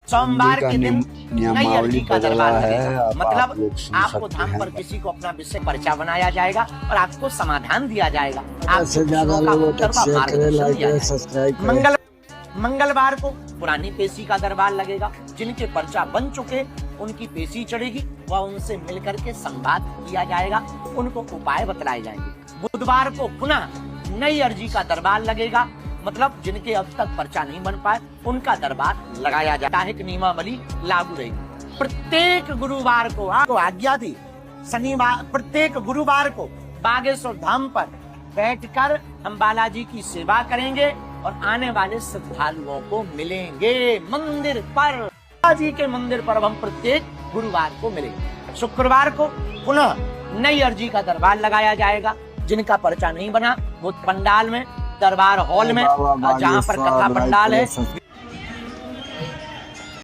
सोमवार के दिन नई नियमावली अर्जी का बदला दरबार है। लगेगा। अब मतलब आप लोग सुन आपको सकते धाम हैं। पर किसी को अपना विषय पर्चा बनाया जाएगा और आपको समाधान दिया जाएगा। से ज्यादा लोगों तक शेयर करें, लाइक करें, सब्सक्राइब करें। मंगलवार को पुरानी पेशी का दरबार लगेगा। जिनके पर्चा बन चुके उनकी पेशी चढ़ेगी व उनसे मिलकर के संवाद किया जाएगा, उनको उपाय बतलाए जाएंगे। बुधवार को पुनः नई अर्जी का दरबार लगेगा। मतलब जिनके अब तक पर्चा नहीं बन पाए उनका दरबार लगाया जाता है। नियमावली लागू रहेगी। प्रत्येक गुरुवार को आपको आज्ञा दी, शनिवार प्रत्येक गुरुवार को बागेश्वर धाम पर बैठकर हम बालाजी की सेवा करेंगे और आने वाले श्रद्धालुओं को मिलेंगे। मंदिर पर, बालाजी के मंदिर पर हम प्रत्येक गुरुवार को मिलेंगे। शुक्रवार को पुनः नई अर्जी का दरबार लगाया जाएगा। जिनका पर्चा नहीं बना वो पंडाल में, दरबार हॉल में, जहाँ पर कथा पंडाल है